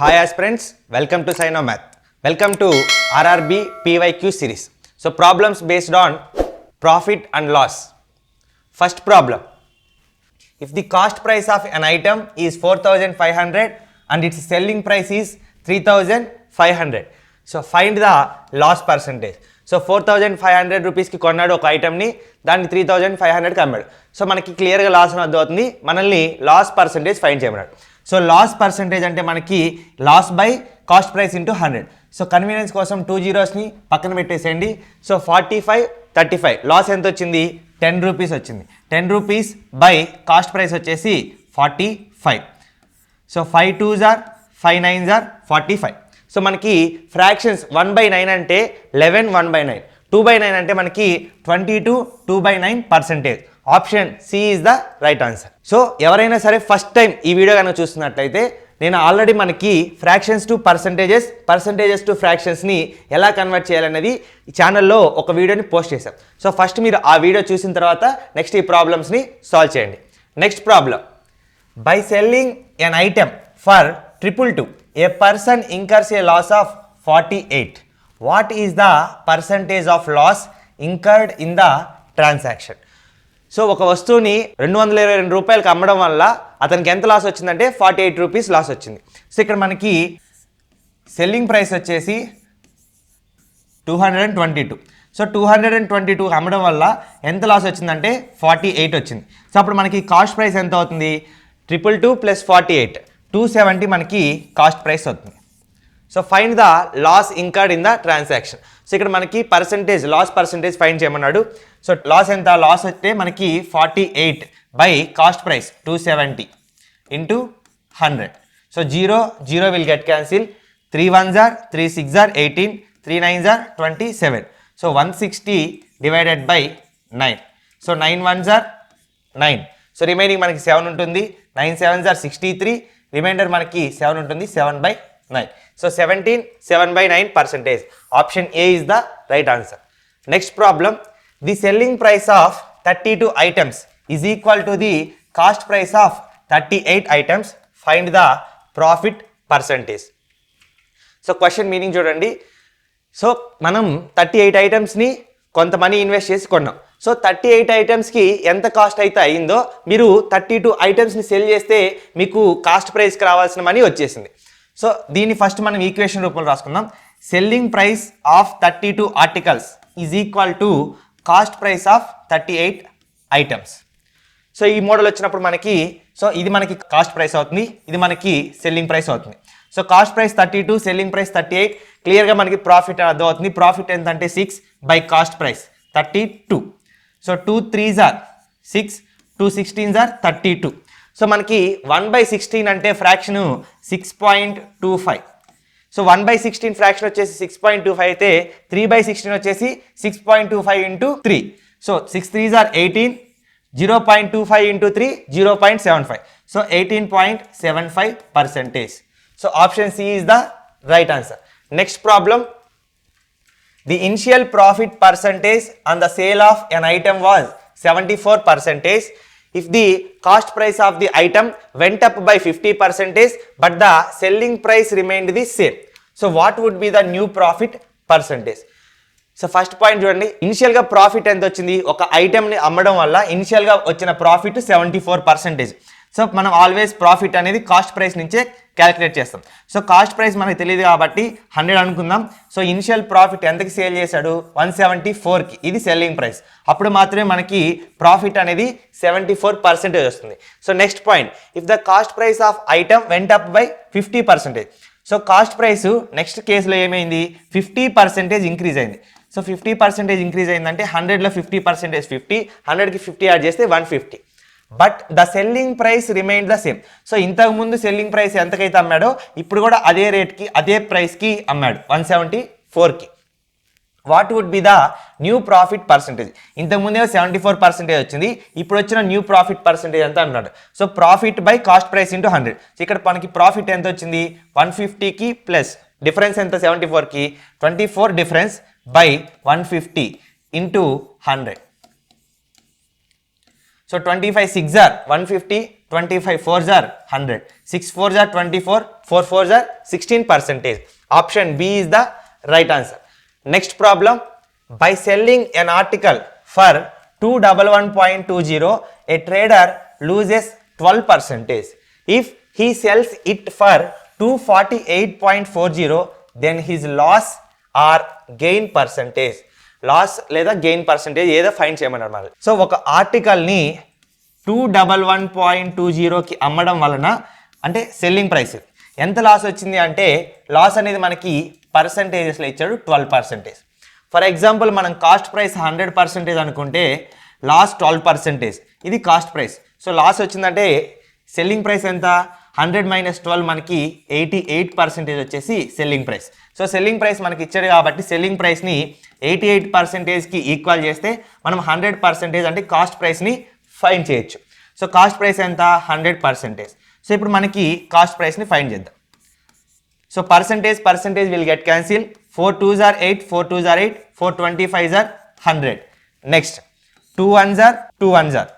Hi aspirants, welcome to Sinomath. Welcome to RRB PYQ series. So problems based on profit and loss. First problem. If the cost price of an item is 4,500 and its selling price is 3,500. So find the loss percentage. So 4,500 రూపీస్కి కొన్నాడు ఒక ఐటమ్ని, దాన్ని 3,500కి అమ్మాడు. So మనకి క్లియర్గా loss అని అర్థమవుతుంది. మనల్ని loss percentage find చేయమన్నాడు. సో లాస్ పర్సంటేజ్ అంటే మనకి loss by cost price into 100. So convenience కోసం 2 జీరోస్ని పక్కన పెట్టేసేయండి. సో 45, 35 లాస్ ఎంత వచ్చింది? 10 రూపీస్ వచ్చింది. 10 రూపీస్ బై కాస్ట్ ప్రైస్ వచ్చేసి 45. So 5 2s are 5 9s are 45. So మనకి ఫ్రాక్షన్స్ 1/9 అంటే 11 1/9, 2/9 అంటే మనకి 22 2/9%. Option C is the right answer. So ఎవరైనా సరే ఫస్ట్ టైం ఈ వీడియో కనుక చూస్తున్నట్లయితే నేను ఆల్రెడీ మనకి ఫ్రాక్షన్స్ టు పర్సంటేజెస్ టు ఫ్రాక్షన్స్ని ఎలా కన్వర్ట్ చేయాలనేది ఈ ఛానల్లో ఒక వీడియోని పోస్ట్ చేశాం. సో ఫస్ట్ మీరు ఆ వీడియో చూసిన తర్వాత నెక్స్ట్ ఈ ప్రాబ్లమ్స్ని సాల్వ్ చేయండి. Next problem. By selling an item for 222, a person incurs a loss of 48. What is the percentage of loss incurred in the transaction? So ఒక వస్తువుని 222 రూపాయలకి అమ్మడం వల్ల అతనికి ఎంత లాస్ వచ్చిందంటే 48 రూపీస్ లాస్ వచ్చింది. సో ఇక్కడ మనకి సెల్లింగ్ ప్రైస్ వచ్చేసి 222. సో 222 అమ్మడం వల్ల ఎంత లాస్ వచ్చిందంటే 48 వచ్చింది. సో అప్పుడు మనకి కాస్ట్ ప్రైస్ ఎంత అవుతుంది? 222 ప్లస్ 48 270 మనకి కాస్ట్ ప్రైస్ అవుతుంది. So find the loss incurred in the transaction. So ఇక్కడ మనకి లాస్ పర్సంటేజ్ ఫైండ్ చేయమన్నాడు. సో లాస్ ఎంత? లాస్ వస్తే మనకి 48 by cost price 270 into 100. So 0 will get cancel. 3 1s are 3 6s are 18, 3 9s are 27. So 160 divided by 9. So 9 1s are 9. So remaining మనకి 7 ఉంటుంది. 9 7s are 63. Reminder మనకి 7 ఉంటుంది. 7/9. So 17 7/9%. Option A is the right answer. Next problem. The selling price of 32 items is equal to the cost price of 38 items. Find the profit percentage. So question meaning చూడండి. So మనం 38 ఐటమ్స్ని కొంత money invest చేసి కొన్నాం. So 38 ఐటమ్స్కి ఎంత cost అయితే అయిందో మీరు 32 ఐటమ్స్ని cell చేస్తే మీకు కాస్ట్ ప్రైస్కి రావాల్సిన మనీ వచ్చేసింది. సో దీన్ని ఫస్ట్ మనం ఈక్వేషన్ రూపంలో రాసుకుందాం. Selling price of 32 articles is equal to cost price of 38 items. So ఈ మోడల్ వచ్చినప్పుడు మనకి ఇది మనకి కాస్ట్ ప్రైస్ అవుతుంది, ఇది మనకి సెల్లింగ్ ప్రైస్ అవుతుంది. So cost price 32, selling price 38. క్లియర్గా మనకి ప్రాఫిట్ అర్థం అవుతుంది. ప్రాఫిట్ ఎంత అంటే 6 by cost price 32. So 2 3s are 6, 2 16s are 32. So మనకి 1/16 అంటే ఫ్రాక్షన్ 6.25. సో 1/16 ఫ్రాక్షన్ వచ్చేసి 6.25 అయితే 3/16 వచ్చేసి 6.25 into 3. So 6 3s are 18, 0.25 into 3 0.75. So 18.75%. So option C is the right answer. Next problem. The initial profit percentage on the sale of an item was 74%. If the cost price of the item went up by 50% but the selling price remained the same, so what would be the new profit percentage? So first point చూడండి. ఇనిషియల్గా profit ఎంత వచ్చింది? ఒక ఐటమ్ని అమ్మడం వల్ల ఇనిషియల్గా వచ్చిన profit 74%. So మనం ఆల్వేస్ ప్రాఫిట్ అనేది కాస్ట్ ప్రైస్ నుంచే క్యాలిక్యులేట్ చేస్తాం. సో కాస్ట్ ప్రైస్ మనకు తెలియదు కాబట్టి 100 అనుకుందాం. సో ఇనిషియల్ ప్రాఫిట్ ఎంతకి సేల్ చేశాడు? 174కి. ఇది సెల్లింగ్ ప్రైస్. అప్పుడు మాత్రమే మనకి ప్రాఫిట్ అనేది 74% వస్తుంది. So next point. If the cost price of item went up by 50%. So cost price next కేసులో ఏమైంది? 50% ఇంక్రీజ్ అయింది. సో 50% ఇంక్రీజ్ అయిందంటే 100లో 50% 50, 100కి 50 యాడ్ చేస్తే 150. But the selling price remain the same. So ఇంతకుముందు సెల్లింగ్ ప్రైస్ ఎంతకైతే అమ్మాడో ఇప్పుడు కూడా అదే రేట్కి అదే ప్రైస్కి అమ్మాడు 174కి. What would be the new profit percentage? ఇంతకుముందే 74% వచ్చింది, ఇప్పుడు వచ్చిన న్యూ ప్రాఫిట్ పర్సంటేజ్ ఎంత అన్నాడు. So profit by cost price into 100. So ఇక్కడ మనకి ప్రాఫిట్ ఎంత వచ్చింది? 150కి ప్లస్ డిఫరెన్స్ ఎంత? 74కి 24 difference by 150 into 100. So 25 6s are 150, 25 4s are 100, 6 4s are 24, 4 4s are 16%. Option B is the right answer. Next problem, by selling an article for 211.20, a trader loses 12%. If he sells it for 248.40, then his loss or gain percentage, loss లేదా gain percentage ఏదో find చేయమన్నారు మరి. So ఒక ఆర్టికల్ని 211.20కి అమ్మడం వలన అంటే selling price ఎంత loss వచ్చింది అంటే లాస్ అనేది మనకి పర్సంటేజెస్లో ఇచ్చాడు 12%. ఫర్ ఎగ్జాంపుల్ మనం కాస్ట్ ప్రైస్ 100% అనుకుంటే లాస్ 12%, ఇది కాస్ట్ ప్రైస్. సో లాస్ వచ్చిందంటే సెల్లింగ్ ప్రైస్ ఎంత, 100 - 12 మనకి 88% వచ్చేసి selling price. So selling price మనకి ఇచ్చాడు కాబట్టి సెల్లింగ్ ప్రైస్ని 88%కి ఈక్వల్ చేస్తే మనం 100% అంటే కాస్ట్ ప్రైస్ని ఫైండ్ చేయొచ్చు. సో కాస్ట్ ప్రైస్ ఎంత, 100%. సో ఇప్పుడు మనకి కాస్ట్ ప్రైస్ని ఫైండ్ చేద్దాం. So percentage will get cancel. 4 2s are 8, 4 2s are 8, 4 25s are 100. Next 2 1s are 2 1s are.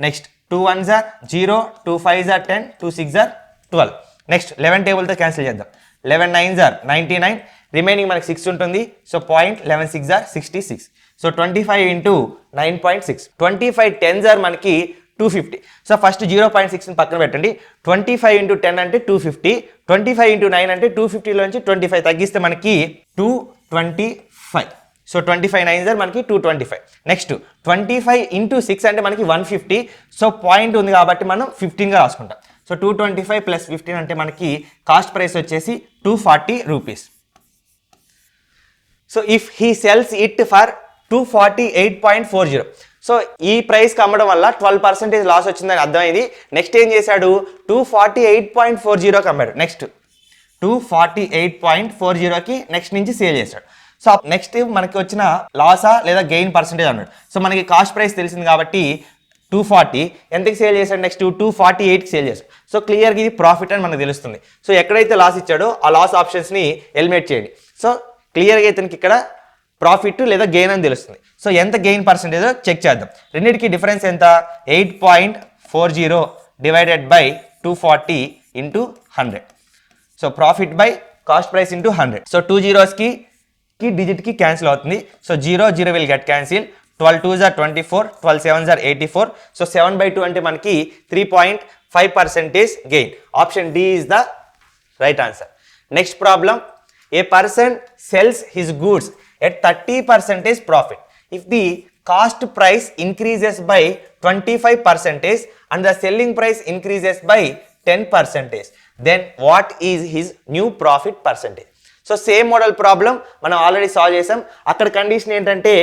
Next 2 1s are 0, 2 5s are 10, 2 6s are 12. Next 11 టేబుల్తో cancel చేద్దాం. 11 9s are 99, remaining మనకి 6 ఉంటుంది. So 11 6s are 66. So 25 into 9.6, 25 10s are మనకి 250. So first 0.6ని పక్కన పెట్టండి. 25 into 10 అంటే 250, 25 into 9 అంటే 250లోంచి 25 తగ్గిస్తే మనకి 225. సో 25 9s are మనకి 225. నెక్స్ట్ 25 into 6 అంటే మనకి 150. సో పాయింట్ ఉంది కాబట్టి మనం 15గా రాసుకుంటాం. సో 225 + 15 అంటే మనకి కాస్ట్ ప్రైస్ వచ్చేసి 240 rupees. So if he sells it for 248.40, so ఈ ప్రైస్కి అమ్మడం వల్ల 12% లాస్ వచ్చిందని అర్థమైంది. నెక్స్ట్ ఏం చేశాడు, 248.40కి అమ్మాడు. నెక్స్ట్ 248.40కి నెక్స్ట్ నుంచి సేల్ చేశాడు. సో నెక్స్ట్ మనకి వచ్చిన లాసా లేదా గెయిన్ పర్సంటేజ్ అన్నాడు. సో మనకి కాస్ట్ ప్రైస్ తెలిసింది కాబట్టి 240 ఎంతకి సేల్ చేశాడు, నెక్స్ట్ 248కి సేల్ చేశాడు. సో క్లియర్గా ఇది ప్రాఫిట్ అని మనకు తెలుస్తుంది. సో ఎక్కడైతే లాస్ ఇచ్చాడో ఆ లాస్ ఆప్షన్స్ని ఎలిమినేట్ చేయండి. సో క్లియర్గా ఇతనికి ఇక్కడ ప్రాఫిట్ లేదా గెయిన్ అని తెలుస్తుంది. సో ఎంత గెయిన్ పర్సంటేజ్ చెక్ చేద్దాం. రెండింటికి డిఫరెన్స్ ఎంత, 8.40 divided by 240 into 100. So profit by cost price into 100. So 2 zeros డిజిట్కి క్యాన్సిల్ అవుతుంది. So 0 0 will get cancel. 12 2s are 24, 12 7s are 84. So 7/2 అంటే మనకి 3.5% gain. Option D is the right answer. Next problem, a person sells his goods at 30% profit. If the cost price increases by 25% and the selling price increases by 10%, then what is his new profit percentage? So same model problem మనం already solve చేసాం. అక్కడ condition ఏంటంటే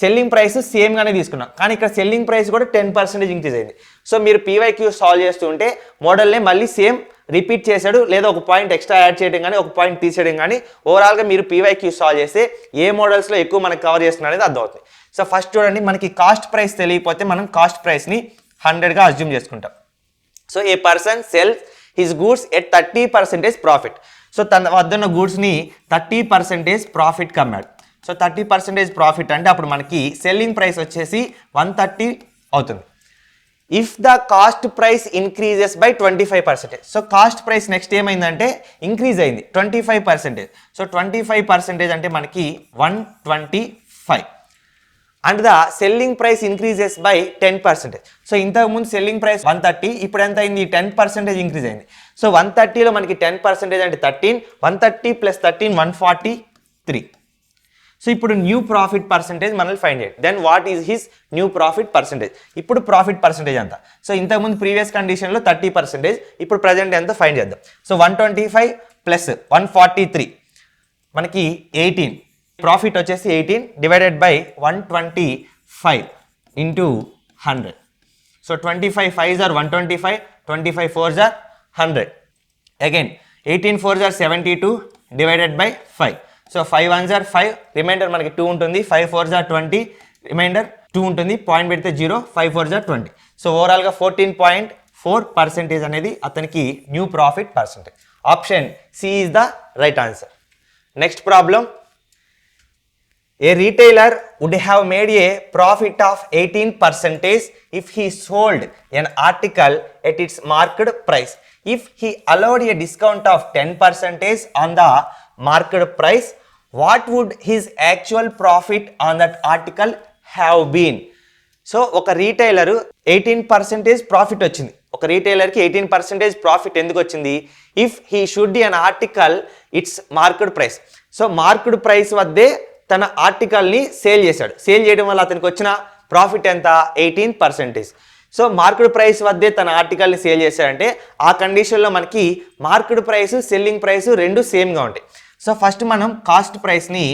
selling price సేమ్గానే తీసుకున్నాం, కానీ ఇక్కడ selling price కూడా 10% increase అయింది. So మీరు పీవైక్యూ సాల్వ్ చేస్తూ ఉంటే మోడల్నే మళ్ళీ సేమ్ రిపీట్ చేశాడు, లేదా ఒక పాయింట్ ఎక్స్ట్రా యాడ్ చేయడం కానీ ఒక పాయింట్ తీసేయడం కానీ ఓవరాల్గా మీరు పీవైక్యూ సాల్వ్ చేస్తే ఏ మోడల్స్లో ఎక్కువ మనకు కవర్ చేస్తున్నా అనేది అర్థమవుతుంది. సో ఫస్ట్ చూడండి, మనకి కాస్ట్ ప్రైస్ తెలియకపోతే మనం కాస్ట్ ప్రైస్ని 100గా అజ్యూమ్ చేసుకుంటాం. So A person sells his goods at 30% profit. So తన వద్ద ఉన్న గూడ్స్ని 30% ప్రాఫిట్కి అమ్మాడు. సో 30% ప్రాఫిట్ అంటే అప్పుడు మనకి సెల్లింగ్ ప్రైస్ వచ్చేసి 130 అవుతుంది. If the cost price increases by 25%, so cost price next ఏమైందంటే ఇంక్రీజ్ అయింది 25%. సో 25% అంటే మనకి 125. And the selling price increases by 10%. So ఇంతకుముందు సెల్లింగ్ ప్రైస్ 130, ఇప్పుడు ఎంత అయింది, 10% ఇంక్రీజ్ అయింది. సో 130లో మనకి 10% అంటే 13, 130 + 13 143. సో ఇప్పుడు న్యూ ప్రాఫిట్ పర్సంటేజ్ మనల్ని ఫైండ్ చేయండి. Then what is his new profit percentage. ఇప్పుడు ప్రాఫిట్ పర్సంటేజ్ ఎంత, సో ఇంతకుముందు ప్రీవియస్ కండిషన్లో 30%, ఇప్పుడు ప్రజెంట్ ఎంత ఫైండ్ చేద్దాం. సో 125 + 143 మనకి 18, ప్రాఫిట్ వచ్చేసి 18 divided by 125 into 100. So 25 5s are 125, 25 4s are 100. Again 18 4s are 72 divided by 5. So 5 1s are 5, remainder మనకి 2 ఉంటుంది. 5 4s are 20, రిమైండర్ 2 ఉంటుంది. పాయింట్ పెడితే 0, 5 4s are 20. సో ఓవరాల్గా 14.4% అనేది అతనికి new profit percentage. Option C is the right answer. Next problem, a retailer would have made a profit of 18% if he sold an article at its market price. If he allowed a discount of 10% on the market price, what would his actual profit on that article have been? So ఒక retailer 18% profit వచ్చింది. ఒక రీటైలర్కి 18% profit ఎందుకు వచ్చింది? If he should an article it's market price. So market price వద్దే తన ఆర్టికల్ని sale చేశాడు. Sale చేయడం వల్ల అతనికి వచ్చిన ప్రాఫిట్ ఎంత? 18%. సో మార్కెట్ ప్రైస్ వద్దే తన ఆర్టికల్ని సేల్ చేశాడంటే ఆ కండిషన్లో మనకి మార్కెట్ ప్రైస్ సెల్లింగ్ ప్రైస్ రెండు సేమ్గా ఉంటాయి. సో ఫస్ట్ మనం కాస్ట్ ప్రైస్ని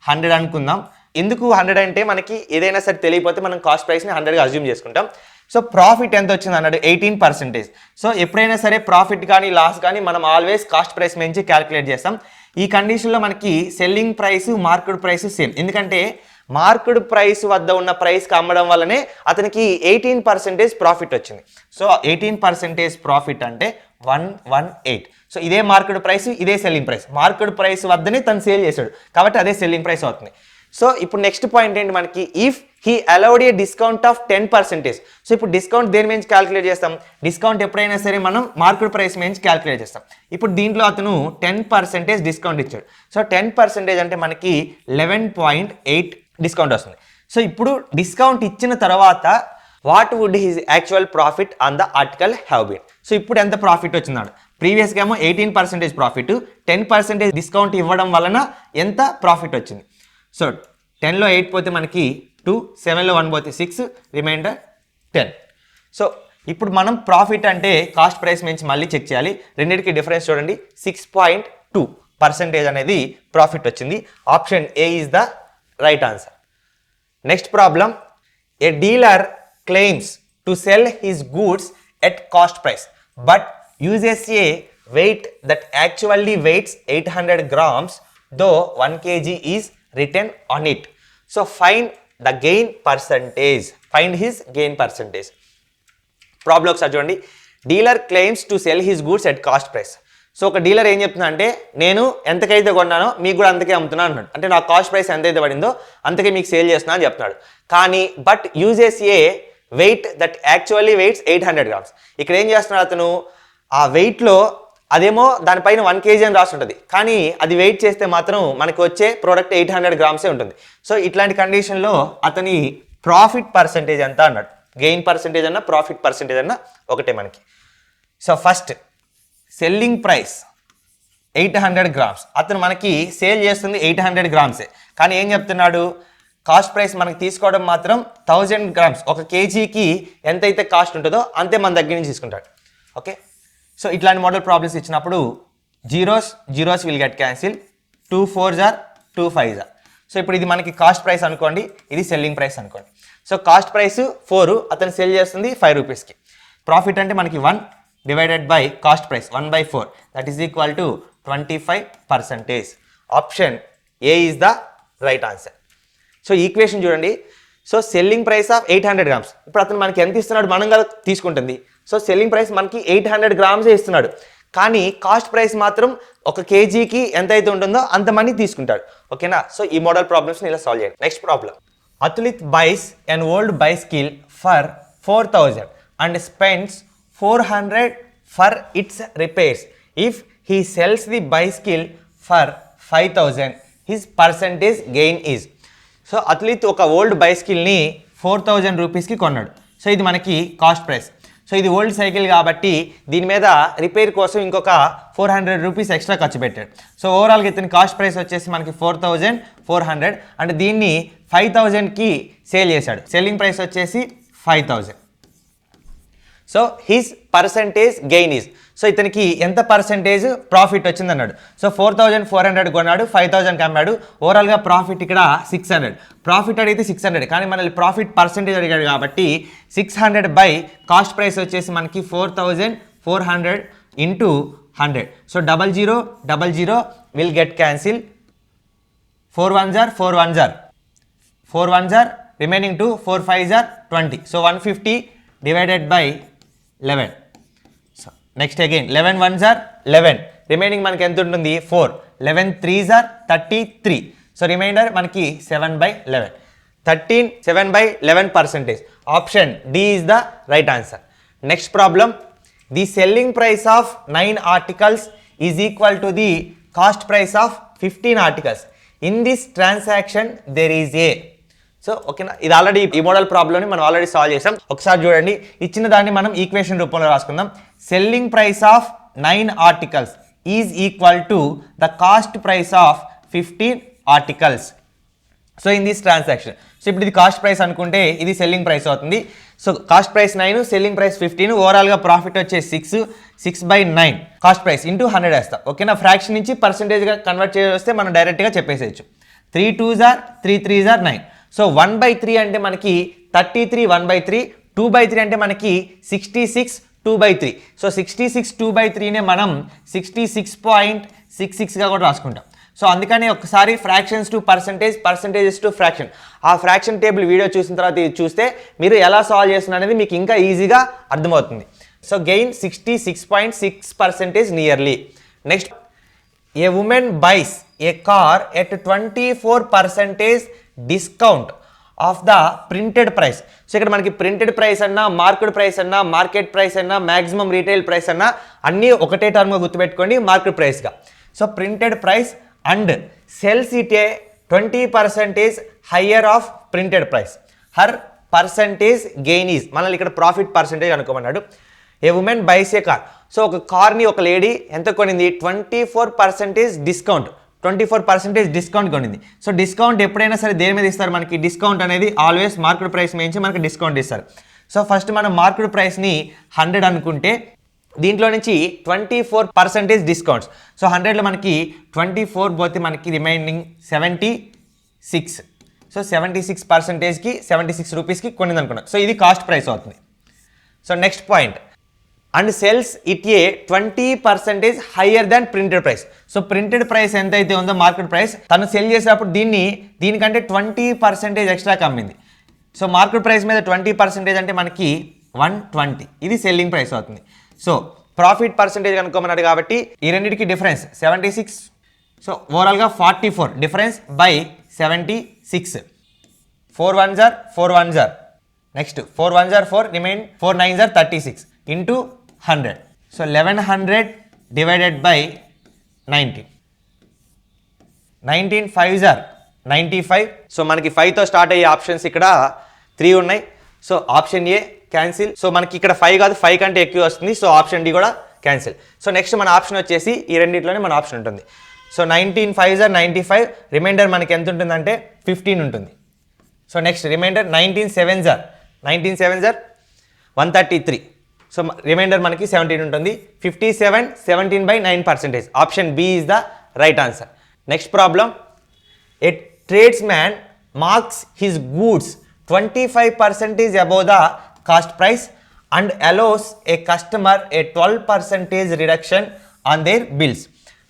100 అనుకుందాం. ఎందుకు 100 అంటే మనకి ఏదైనా సరే తెలియకపోతే మనం కాస్ట్ ప్రైస్ని 100గా అజ్యూమ్ చేసుకుంటాం. సో ప్రాఫిట్ ఎంత వచ్చింది అన్నాడు? 18%. సో ఎప్పుడైనా సరే ప్రాఫిట్ కానీ లాస్ కానీ మనం ఆల్వేస్ కాస్ట్ ప్రైస్ నుంచి క్యాలిక్యులేట్ చేస్తాం. ఈ కండిషన్లో మనకి selling price market price same. ఎందుకంటే మార్కెట్ ప్రైస్ వద్ద ఉన్న ప్రైస్కి అమ్మడం వల్లనే అతనికి 18% ప్రాఫిట్ వచ్చింది. సో 18% ప్రాఫిట్ అంటే 118. సో ఇదే మార్కెట్ ప్రైస్, ఇదే సెల్లింగ్ ప్రైస్. మార్కెట్ ప్రైస్ వద్దనే తను సేల్ చేశాడు కాబట్టి అదే సెల్లింగ్ ప్రైస్ అవుతుంది. సో ఇప్పుడు నెక్స్ట్ పాయింట్ ఏంటి మనకి? If he allowed a discount of 10%. So ఇప్పుడు డిస్కౌంట్ దేని మీద క్యాలిక్యులేట్ చేస్తాం? డిస్కౌంట్ ఎప్పుడైనా సరే మనం మార్కెట్ ప్రైస్ మీద క్యాలిక్యులేట్ చేస్తాం. ఇప్పుడు దీంట్లో అతను 10% డిస్కౌంట్ ఇచ్చాడు. సో 10% అంటే మనకి 11.8 డిస్కౌంట్ వస్తుంది. సో ఇప్పుడు డిస్కౌంట్ ఇచ్చిన తర్వాత what would his actual profit on the article have been? So ఇప్పుడు ఎంత ప్రాఫిట్ వచ్చిందాడు? ప్రీవియస్గా ఏమో 18% ప్రాఫిట్, 10% డిస్కౌంట్ ఇవ్వడం వలన ఎంత ప్రాఫిట్ వచ్చింది? సో 10లో 8 పోతే మనకి 2, 7లో 1 పోతే 6, రిమైండర్ 10. సో ఇప్పుడు మనం ప్రాఫిట్ అంటే కాస్ట్ ప్రైస్ నుంచి మళ్ళీ చెక్ చేయాలి. రెండింటికి డిఫరెన్స్ చూడండి. 6.2% అనేది ప్రాఫిట్ వచ్చింది. Option A is the right answer. Next problem. A dealer claims to cell his goods at cost price but uses a weight that actually weighs 800 grams though 1 kg is written on it. So find the gain percentage. Find his gain percentage. Problem ఒకసారి చూడండి. Dealer claims to cell his goods at cost price. So ఒక dealer ఏం చెప్తున్నా అంటే నేను ఎంతకైతే కొన్నానో మీకు కూడా అంతకే అమ్ముతున్నాను అన్నాడు. అంటే నా కాస్ట్ ప్రైస్ ఎంతైతే పడిందో అంతకే మీకు సేల్ చేస్తున్నా అని చెప్తున్నాడు. కానీ but uses a weight that actually weights 800 grams. ఇక్కడ ఏం చేస్తున్నాడు అతను? ఆ వెయిట్లో అదేమో దానిపైన 1 kg అని రాసి ఉంటుంది, కానీ అది వెయిట్ చేస్తే మాత్రం మనకు వచ్చే ప్రోడక్ట్ 800 grams ఉంటుంది. సో ఇట్లాంటి కండిషన్లో అతని ప్రాఫిట్ పర్సంటేజ్ ఎంత అన్నాడు? గెయిన్ పర్సంటేజ్ అన్న ప్రాఫిట్ పర్సంటేజ్ అన్న ఒకటే మనకి. So first selling price 800 grams. అతను మనకి సేల్ చేస్తుంది 800 grams, కానీ ఏం చెప్తున్నాడు? కాస్ట్ ప్రైస్ మనకి తీసుకోవడం మాత్రం 1000 grams. 1 kgకి ఎంతైతే కాస్ట్ ఉంటుందో అంతే మన దగ్గర నుంచి తీసుకుంటాడు. ఓకే, సో ఇట్లాంటి మోడల్ ప్రాబ్లమ్స్ ఇచ్చినప్పుడు zeros will get cancel. 2 4s are 2 5s are. So ఇప్పుడు ఇది మనకి కాస్ట్ ప్రైస్ అనుకోండి, ఇది సెల్లింగ్ ప్రైస్ అనుకోండి. సో కాస్ట్ ప్రైస్ 4, అతను సెల్ చేస్తుంది 5 రూపీస్కి. ప్రాఫిట్ అంటే మనకి 1 divided by cost price 1/4, that is equal to 25%. Option A is the right answer. So equation చూడండి. So selling price of 800 grams. ఇప్పుడు అతను మనకి ఎంత ఇస్తున్నాడు? మనం కదా తీసుకుంటుంది. సో సెల్లింగ్ ప్రైస్ మనకి 800 grams ఇస్తున్నాడు, కానీ కాస్ట్ ప్రైస్ మాత్రం 1 kgకి ఎంతైతే ఉంటుందో అంత మనీ తీసుకుంటాడు. ఓకేనా? సో ఈ మోడల్ ప్రాబ్లమ్స్ని ఇలా సాల్వ్ చేయండి. Next problem. Atulit buys an old bicycle for 4000 and spends 400 for its repairs. If he sells the bicycle for 5000, his percentage gain is. So Atulit ఒక ఓల్డ్ బైసికల్ని 4000 రూపీస్కి కొన్నాడు. సో ఇది మనకి కాస్ట్ ప్రైస్. సో ఇది ఓల్డ్ సైకిల్ కాబట్టి దీని మీద రిపేర్ కోసం ఇంకొక 400 రూపీస్ ఎక్స్ట్రా ఖర్చు పెట్టాడు. సో ఓవరాల్గా ఇతని కాస్ట్ ప్రైస్ వచ్చేసి మనకి 4400, అంటే దీన్ని 5000కి సేల్ చేశాడు. సెల్లింగ్ ప్రైస్ వచ్చేసి 5000. So his percentage gain is. So ఇతనికి ఎంత పర్సంటేజ్ ప్రాఫిట్ వచ్చింది అన్నాడు. సో 4400 కొన్నాడు, 5000కి అమ్మాడు. ఓవరాల్గా ప్రాఫిట్ ఇక్కడ 600. ప్రాఫిట్ అడిగితే 600, కానీ మనల్ని ప్రాఫిట్ పర్సంటేజ్ అడిగాడు కాబట్టి 600 బై కాస్ట్ ప్రైస్ వచ్చేసి మనకి 4400 into 100. So 0000 will get cancel. 4 1s are 4 1s are 4 1s are remaining 2, 4 5s are 20. So 150 divided by 11. So next again 11 1s are 11, remaining మనకి ఎంత ఉంటుంది? 4. 11 3s are 33. సో రిమైండర్ మనకి 7/11. 13 7/11%. Option D is the right answer. Next problem, the selling price of 9 articles is equal to the cost price of 15 articles. In this transaction there is a. So ఓకేనా, ఇది already ఈ model ప్రాబ్లమ్ని మనం already solve చేసాం. ఒకసారి చూడండి, ఇచ్చిన దాన్ని మనం ఈక్వేషన్ రూపంలో రాసుకుందాం. Selling price of 9 articles is equal to the cost price of 15 articles. So in this transaction, so ఇప్పుడు ఇది కాస్ట్ ప్రైస్ అనుకుంటే ఇది సెల్లింగ్ ప్రైస్ అవుతుంది. So cost price 9, selling price 15, ఓవరాల్గా ప్రాఫిట్ వచ్చే 6/9 కాస్ట్ ప్రైస్ ఇంటూ 100 వేస్తాం. ఓకేనా, ఫ్రాక్షన్ నుంచి పర్సెంటేజ్గా కన్వర్ట్ చేస్తే మనం డైరెక్ట్గా చెప్పేసేయచ్చు. 3 2s are 3 3s are 9. So 1/3 అంటే మనకి 33 1/3, 2/3 అంటే మనకి 66 2/3. సో 66 2/3నే మనం 66.66గా కూడా రాసుకుంటాం. సో అందుకని ఒకసారి fractions to percentage, percentages to fraction, ఆ ఫ్రాక్షన్ టేబుల్ వీడియో చూసిన తర్వాత ఇది చూస్తే మీరు ఎలా సాల్వ్ చేస్తున్నారు అనేది మీకు ఇంకా ఈజీగా అర్థమవుతుంది. So gain 66.6% nearly. Next, a women buys a car at 24% discount of the printed price. So ఇక్కడ మనకి ప్రింటెడ్ ప్రైస్ అన్నా, మార్కెట్ ప్రైస్ అన్నా, మార్కెట్ ప్రైస్ అన్నా, మ్యాక్సిమం రీటైల్ ప్రైస్ అన్నా అన్నీ ఒకటే టర్మ్గా గుర్తుపెట్టుకోండి, మార్కెట్ ప్రైస్గా. So printed price and sells it a 20% higher of printed price. Her percentage gain is, మనల్ని ఇక్కడ ప్రాఫిట్ పర్సంటేజ్ అనుకోమన్నాడు. A women buys a car. So ఒక కార్ని ఒక లేడీ ఎంత కొనింది? 24% డిస్కౌంట్, 24% డిస్కౌంట్ కొనింది. సో డిస్కౌంట్ ఎప్పుడైనా సరే దేని మీద ఇస్తారు మనకి? డిస్కౌంట్ అనేది ఆల్వేస్ మార్కెట్ ప్రైస్ మించి మనకి డిస్కౌంట్ ఇస్తారు. సో ఫస్ట్ మనం మార్కెట్ ప్రైస్ని 100 అనుకుంటే దీంట్లో నుంచి 24% డిస్కౌంట్స్. సో 100లో మనకి 24 పోతే మనకి రిమైనింగ్ 76. సో 76%కి 76 రూపీస్కి కొనింది అనుకున్నాం. సో ఇది కాస్ట్ ప్రైస్ అవుతుంది. So next point, and sells it a 20% higher than printed price. So printed price ఎంతైతే ఉందో మార్కెట్ ప్రైస్, తను సెల్ చేసేటప్పుడు దీనికంటే 20% ఎక్స్ట్రా కమ్మింది. సో మార్కెట్ ప్రైస్ మీద 20% అంటే మనకి 120, ఇది సెల్లింగ్ ప్రైస్ అవుతుంది. సో ప్రాఫిట్ పర్సంటేజ్ కనుక్కోమన్నాడు కాబట్టి ఈ రెండింటికి డిఫరెన్స్ 76. సో ఓవరాల్గా 44 difference by 76. 4 1s are 4 1s are. Next 4 1s are 4, remain 4 9s are 36 into 100. So 1100 divided by 19. 19 5s are 95. So మనకి 5తో స్టార్ట్ అయ్యే ఆప్షన్స్ ఇక్కడ 3 ఉన్నాయి. So option A cancel. So మనకి ఇక్కడ 5 కాదు, 5 కంటే ఎక్కువ వస్తుంది. సో ఆప్షన్ డి కూడా క్యాన్సిల్. సో నెక్స్ట్ మన ఆప్షన్ వచ్చేసి ఈ రెండింటిలోనే మన ఆప్షన్ ఉంటుంది. సో 19 5s are 95, రిమైండర్ మనకి ఎంత ఉంటుందంటే 15 ఉంటుంది. So next remainder 19 7s are 133. So remainder మనకి 17 ఉంటుంది. 57 17/9%. Option B is the right answer. Next problem, a tradesman marks his goods 25% above the cost price and allows a customer a 12% reduction on their bills.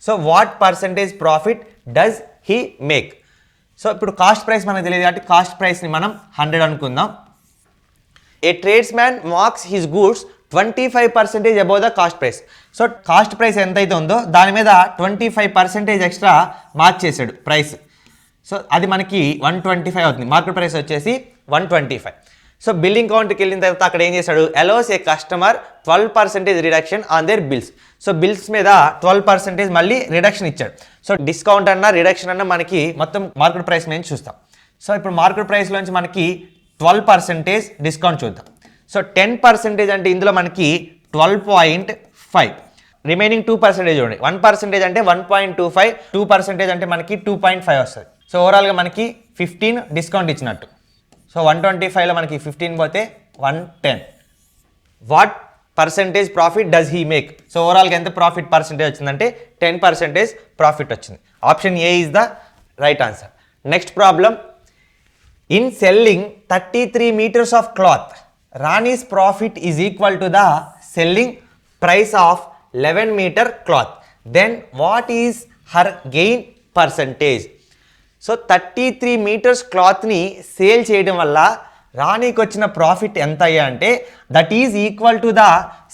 So what percentage profit does he make? So ఇప్పుడు cost price మనకు తెలియదు కాబట్టి cost ప్రైస్ని మనం 100 అనుకుందాం. A tradesman marks his goods 25% above the cost price. So cost price ఎంతైతే ఉందో దాని మీద 25% ఎక్స్ట్రా మార్క్ చేశాడు ప్రైస్. సో అది మనకి 125 అవుతుంది. మార్కెట్ ప్రైస్ వచ్చేసి 125. సో బిల్లింగ్ కౌంట్కి వెళ్ళిన తర్వాత అక్కడ ఏం చేశాడు? Allows A customer 12% reduction on their bills. So bills మీద 12% మళ్ళీ రిడక్షన్ ఇచ్చాడు. సో డిస్కౌంట్ అన్నా రిడక్షన్ అన్నా మనకి మొత్తం మార్కెట్ ప్రైస్ మీద చూస్తాం. సో ఇప్పుడు మార్కెట్ ప్రైస్లోంచి మనకి 12% డిస్కౌంట్ చూద్దాం. సో 10% అంటే ఇందులో మనకి 12.5, రిమైనింగ్ 2% చూడండి. 1% అంటే 1.25, 2% అంటే మనకి 2.5 వస్తుంది. సో ఓవరాల్గా మనకి 15 డిస్కౌంట్ ఇచ్చినట్టు. సో 125లో మనకి 15 పోతే 110. What percentage profit does he make? So ఓవరాల్గా ఎంత ప్రాఫిట్ పర్సెంటేజ్ వచ్చిందంటే 10% ప్రాఫిట్ వచ్చింది. Option A is the right answer. Next problem, in selling 33 meters of cloth, Rani's profit is equal to the selling price of 11 meter cloth. Then what is her gain percentage? So 33 meters క్లాత్ని sale చేయడం వల్ల రాణికి వచ్చిన profit ఎంత అయ్యా అంటే that is equal to the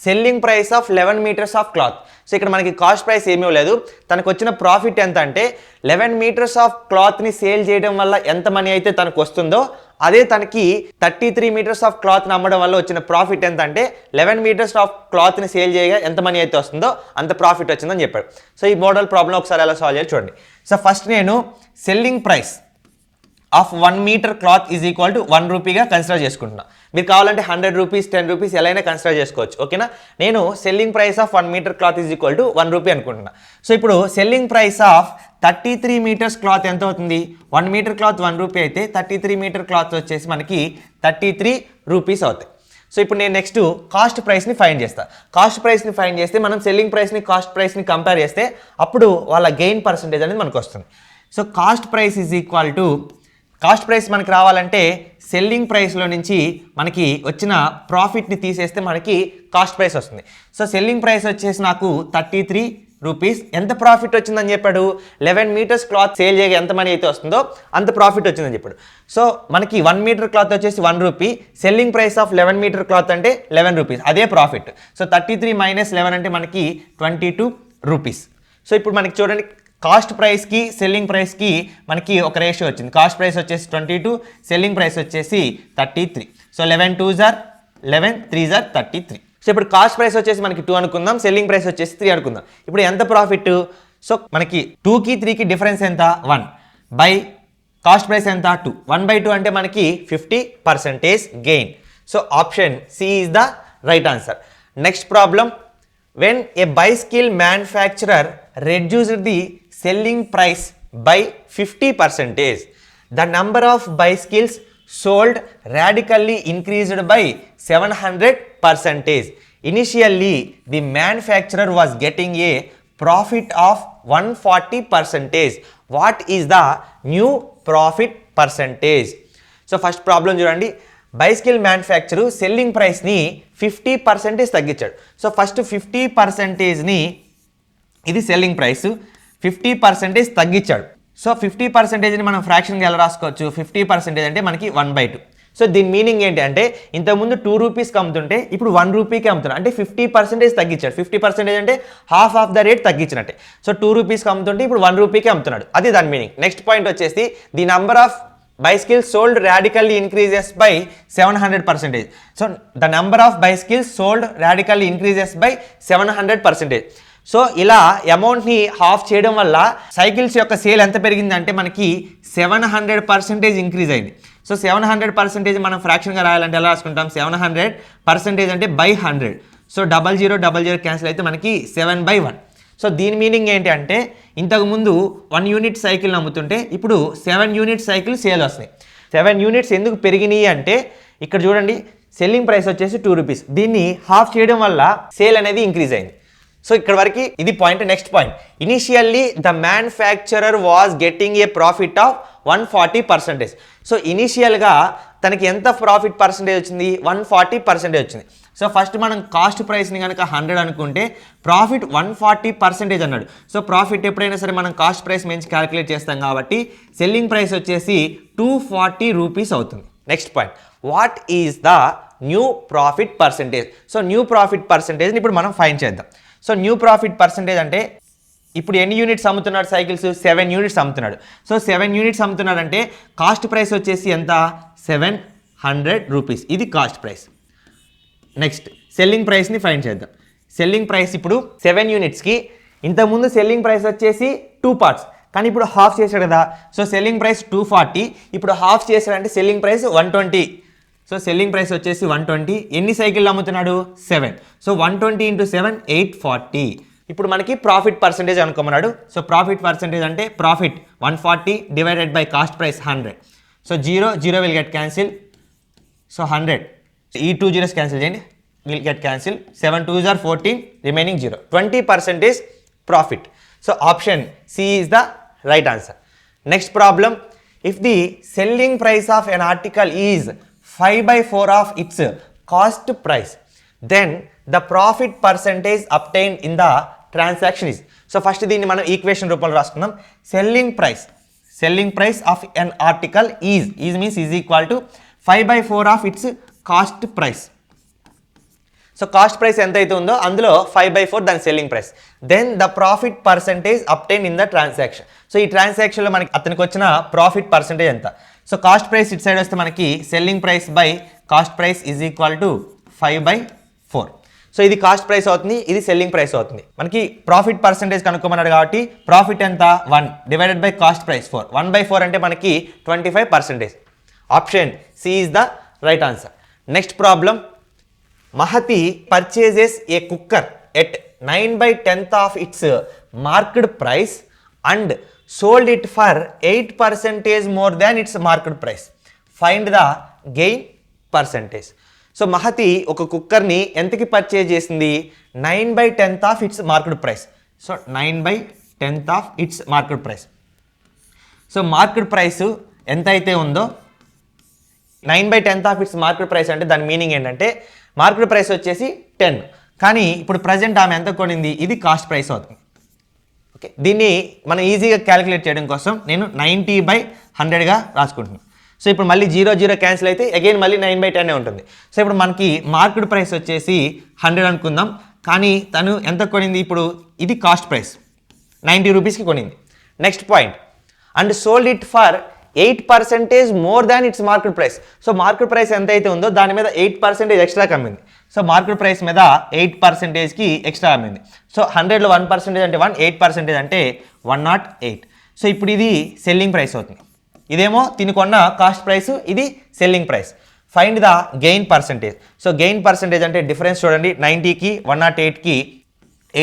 selling price of 11 meters of cloth. So ఇక్కడ మనకి కాస్ట్ ప్రైస్ ఏమీ లేదు, తనకు వచ్చిన ప్రాఫిట్ ఎంత అంటే 11 మీటర్స్ ఆఫ్ క్లాత్ని సేల్ చేయడం వల్ల ఎంత మనీ అయితే తనకు వస్తుందో అదే తనకి 33 మీటర్స్ ఆఫ్ క్లాత్ని అమ్మడం వల్ల వచ్చిన ప్రాఫిట్ ఎంత అంటే 11 మీటర్స్ ఆఫ్ క్లాత్ని సేల్ చేయగా ఎంత మనీ అయితే వస్తుందో అంత ప్రాఫిట్ వచ్చిందని చెప్పాడు. సో ఈ మోడల్ ప్రాబ్లం ఒకసారి ఎలా సాల్వ్ చేయాలి చూడండి. సో ఫస్ట్ నేను selling price of 1 metre cloth is equal to 1 రూపీగా కన్సిడర్ చేసుకుంటున్నా. మీరు కావాలంటే 100 రూపీస్ 10 రూపీస్ ఎలా అయినా కన్సిడర్ చేసుకోవచ్చు, ఓకేనా. నేను selling price of 1 metre cloth is equal to 1 rupee అనుకుంటున్నా. సో ఇప్పుడు selling price of 33 meters cloth ఎంత అవుతుంది? 1 మీటర్ క్లాత్ 1 రూపీ అయితే 33 మీటర్ క్లాత్ వచ్చేసి మనకి 33 రూపీస్ అవుతాయి. సో ఇప్పుడు నేను నెక్స్ట్ కాస్ట్ ప్రైస్ని ఫైండ్ చేస్తాను. కాస్ట్ ప్రైస్ని ఫైండ్ చేస్తే మనం సెల్లింగ్ ప్రైస్ని కాస్ట్ ప్రైస్ని కంపేర్ చేస్తే అప్పుడు వాళ్ళ గెయిన్ పర్సంటేజ్ అనేది మనకు వస్తుంది. So cost price is equal to cost price మనకి రావాలంటే సెల్లింగ్ ప్రైస్లో నుంచి మనకి వచ్చిన ప్రాఫిట్ని తీసేస్తే మనకి కాస్ట్ ప్రైస్ వస్తుంది. సో సెల్లింగ్ ప్రైస్ వచ్చేసి నాకు 33 రూపీస్. ఎంత ప్రాఫిట్ వచ్చిందని చెప్పాడు? 11 మీటర్స్ క్లాత్ సేల్ చేయగా ఎంత మనీ అయితే వస్తుందో అంత ప్రాఫిట్ వచ్చిందని చెప్పాడు. సో మనకి 1 మీటర్ క్లాత్ వచ్చేసి 1 rupee, selling price of 11 meter cloth అంటే 11 రూపీస్, అదే ప్రాఫిట్. సో 33 మైనస్ 11 అంటే మనకి 22 రూపీస్. సో ఇప్పుడు మనకి చూడండి కాస్ట్ ప్రైస్కి సెల్లింగ్ ప్రైస్కి మనకి ఒక రేషియో వచ్చింది. కాస్ట్ ప్రైస్ వచ్చేసి 22, సెల్లింగ్ ప్రైస్ వచ్చేసి 33. So 11 2s are 11, 3s are 33. So ఇప్పుడు కాస్ట్ ప్రైస్ వచ్చేసి మనకి 2 అనుకుందాం, సెల్లింగ్ ప్రైస్ వచ్చేసి 3 అనుకుందాం. ఇప్పుడు ఎంత ప్రాఫిట్? సో మనకి 2కి 3కి డిఫరెన్స్ ఎంత? 1 బై కాస్ట్ ప్రైస్ ఎంత? 2. 1/2 అంటే మనకి 50% gain. So option C is the right answer. Next problem, when a bicycle manufacturer reduced the selling price by 50%, the number of bicycles sold radically increased by 700%. Initially, the manufacturer was getting a profit of 140%. What is the new profit percentage? So first problem చూడండి, bicycle manufacturer selling ప్రైస్ని 50% తగ్గించాడు. So first 50%ని, ఇది selling price, 50% తగ్గించాడు. So 50%ని మనం ఫ్రాక్షన్గా ఎలా రాసుకోవచ్చు? 50% అంటే మనకి 1/2. సో దీని మీనింగ్ ఏంటి అంటే ఇంతకుముందు 2 రూపీస్కి అమ్ముతుంటే ఇప్పుడు 1 రూపీకి అమ్ముతున్నాడు, అంటే 50% తగ్గించాడు. 50% అంటే హాఫ్ ఆఫ్ ద రేట్ తగ్గించినట్టే. సో 2 రూపీస్కి అమ్ముతుంటే ఇప్పుడు 1 రూపీకి అమ్ముతున్నాడు, అది దాని మీనింగ్. నెక్స్ట్ పాయింట్ వచ్చేసి the number of bicycles sold radically increases by 700%. So the number of bicycles sold radically increases by 700%. So ఇలా అమౌంట్ని హాఫ్ చేయడం వల్ల సైకిల్స్ యొక్క సేల్ ఎంత పెరిగిందంటే మనకి 700% ఇంక్రీజ్ అయింది. సో 700% మనం ఫ్రాక్షన్గా రాయాలంటే ఎలా రాసుకుంటాం? 700% అంటే బై 100. సో 0000 క్యాన్సిల్ అయితే మనకి 7/1. సో దీని మీనింగ్ ఏంటి అంటే ఇంతకుముందు 1 యూనిట్ సైకిల్ అమ్ముతుంటే ఇప్పుడు 7 యూనిట్ సైకిల్ సేల్ వస్తాయి. 7 యూనిట్స్ ఎందుకు పెరిగినాయి అంటే ఇక్కడ చూడండి సెల్లింగ్ ప్రైస్ వచ్చేసి 2 రూపీస్, దీన్ని హాఫ్ చేయడం వల్ల సేల్ అనేది ఇంక్రీజ్ అయింది. సో ఇక్కడ వరకు ఇది point. Next point, initially the manufacturer was getting a profit of 140%. So ఇనిషియల్గా తనకి ఎంత ప్రాఫిట్ పర్సంటేజ్ వచ్చింది? 140% వచ్చింది. సో ఫస్ట్ మనం కాస్ట్ ప్రైస్ని కనుక 100 అనుకుంటే ప్రాఫిట్ 140% అన్నాడు. సో ప్రాఫిట్ ఎప్పుడైనా సరే మనం కాస్ట్ ప్రైస్ నుంచి క్యాలిక్యులేట్ చేస్తాం కాబట్టి సెల్లింగ్ ప్రైస్ వచ్చేసి 240 రూపీస్ అవుతుంది. Next point, what is the new profit percentage? So new profit పర్సంటేజ్ని ఇప్పుడు మనం ఫైండ్ చేద్దాం. సో న్యూ ప్రాఫిట్ పర్సంటేజ్ అంటే ఇప్పుడు ఎన్ని యూనిట్స్ అమ్ముతున్నాడు సైకిల్స్? 7 యూనిట్స్ అమ్ముతున్నాడు. సో 7 యూనిట్స్ అమ్ముతున్నాడు అంటే కాస్ట్ ప్రైస్ వచ్చేసి ఎంత? 700 రూపీస్, ఇది కాస్ట్ ప్రైస్. నెక్స్ట్ సెల్లింగ్ ప్రైస్ని ఫైండ్ చేద్దాం. సెల్లింగ్ ప్రైస్ ఇప్పుడు 7 యూనిట్స్కి, ఇంతకుముందు సెల్లింగ్ ప్రైస్ వచ్చేసి 2 పార్ట్స్, కానీ ఇప్పుడు హాఫ్ చేశాడు కదా. సో సెల్లింగ్ ప్రైస్ 240, ఇప్పుడు హాఫ్ చేశాడంటే selling price 120. So selling price వచ్చేసి 120. ఎన్ని సైకిళ్ళు అమ్ముతున్నాడు? 7. సో 120 × 7 840. ఇప్పుడు మనకి ప్రాఫిట్ పర్సంటేజ్ అనుకోమన్నాడు. సో ప్రాఫిట్ పర్సంటేజ్ అంటే profit 140 divided by cost price 100. So 0 will get cancel. So 100, ఈ 2 zeros క్యాన్సిల్ చేయండి, will get cancel. 7 2s are 14, remaining 0. 20% profit. So option C is the right answer. Next problem, if the selling price of an article is 5/4 of its cost price, then the profit percentage obtained in the transaction is. So first దీన్ని మనం equation రూపంలో రాసుకుందాం. Selling price of an article is means is equal to 5/4 of its cost price. So cost price ఎంతైతే ఉందో అందులో 5/4 దాని selling price. Then the profit percentage obtain in the transaction. So ఈ ట్రాన్సాక్షన్లో మనకి అతనికి వచ్చిన ప్రాఫిట్ పర్సంటేజ్ ఎంత. సో కాస్ట్ ప్రైస్ ఇటు సైడ్ వస్తే మనకి selling price by cost price is equal to 5/4. So ఇది కాస్ట్ ప్రైస్ అవుతుంది, ఇది సెల్లింగ్ ప్రైస్ అవుతుంది. మనకి ప్రాఫిట్ పర్సంటేజ్ కనుక్కోమన్నాడు కాబట్టి ప్రాఫిట్ ఎంత 1 డివైడెడ్ బై కాస్ట్ ప్రైస్ 4. 1/4 అంటే మనకి 25%. Option C is the right answer. Next problem. Mahati purchases a cooker at 9/10 of its market price and sold it for 8% more than its market price. Find the gain percentage. So Mahati ఒక కుక్కర్ని ఎంతకి purchase చేసింది 9/10 of its market price. So 9/10 of its market price. So market price ఎంత అయితే ఉందో 9/10 of its market price అంటే దాని meaning ఏంటంటే మార్కెట్ ప్రైస్ వచ్చేసి 10, కానీ ఇప్పుడు ప్రజెంట్ ఆమె ఎంత కొనింది ఇది కాస్ట్ ప్రైస్ అవుతుంది. ఓకే, దీన్ని మనం ఈజీగా క్యాలిక్యులేట్ చేయడం కోసం నేను 90/100గా రాసుకుంటున్నాను. సో ఇప్పుడు మళ్ళీ 0 క్యాన్సిల్ అయితే అగైన్ మళ్ళీ 9/10 ఉంటుంది. సో ఇప్పుడు మనకి మార్కెట్ ప్రైస్ వచ్చేసి 100 అనుకుందాం, కానీ తను ఎంత కొనింది ఇప్పుడు ఇది కాస్ట్ ప్రైస్ 90 రూపీస్కి కొనింది. Next point. And sold it for 8% more than its market price. So market price ఎంత అయితే ఉందో దాని మీద 8% ఎక్స్ట్రా కమ్మింది. సో మార్కెట్ ప్రైస్ మీద 8%కి ఎక్స్ట్రా అమ్మింది. సో 100లో 1% అంటే 1, 8% అంటే 108. సో ఇప్పుడు ఇది సెల్లింగ్ ప్రైస్ అవుతుంది. ఇదేమో తినుకున్న కాస్ట్ ప్రైస్, ఇది selling price. Find the gain percentage. So gain percentage అంటే డిఫరెన్స్ చూడండి, 90కి 108కి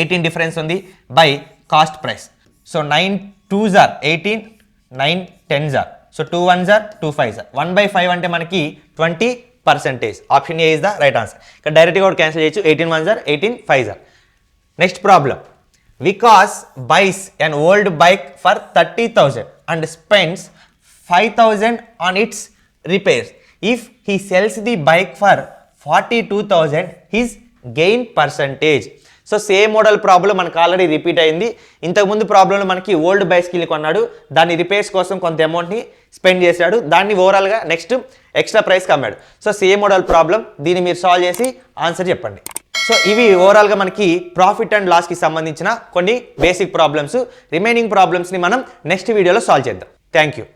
18 డిఫరెన్స్ ఉంది by cost price. So 9 2s are 18, 9 10s are. So 2 1s are 2 5s are. 1/5 అంటే మనకి 20%. Option A is the right answer. ఇక్కడ డైరెక్ట్గా కూడా cancel చేయొచ్చు. 18 1s are 18 5s are. Next problem. Vikas buys an old bike for 30,000 and spends 5,000 on its repairs. If he sells the bike for 42,000, his gain percentage. So same model problem మనకు already repeat అయింది. ఇంతకుముందు ప్రాబ్లంలో మనకి old bicycle కొన్నాడు, దాని repairs కోసం కొంత అమౌంట్ని స్పెండ్ చేశాడు, దాన్ని ఓవరాల్గా నెక్స్ట్ ఎక్స్ట్రా ప్రైస్కి అమ్మాడు. సో సేమ్ మోడల్ ప్రాబ్లం, దీన్ని మీరు సాల్వ్ చేసి ఆన్సర్ చెప్పండి. సో ఇవి ఓవరాల్గా మనకి ప్రాఫిట్ అండ్ లాస్కి సంబంధించిన కొన్ని బేసిక్ ప్రాబ్లమ్స్. రిమైనింగ్ ప్రాబ్లమ్స్ని మనం నెక్స్ట్ వీడియోలో సాల్వ్ చేద్దాం. Thank you.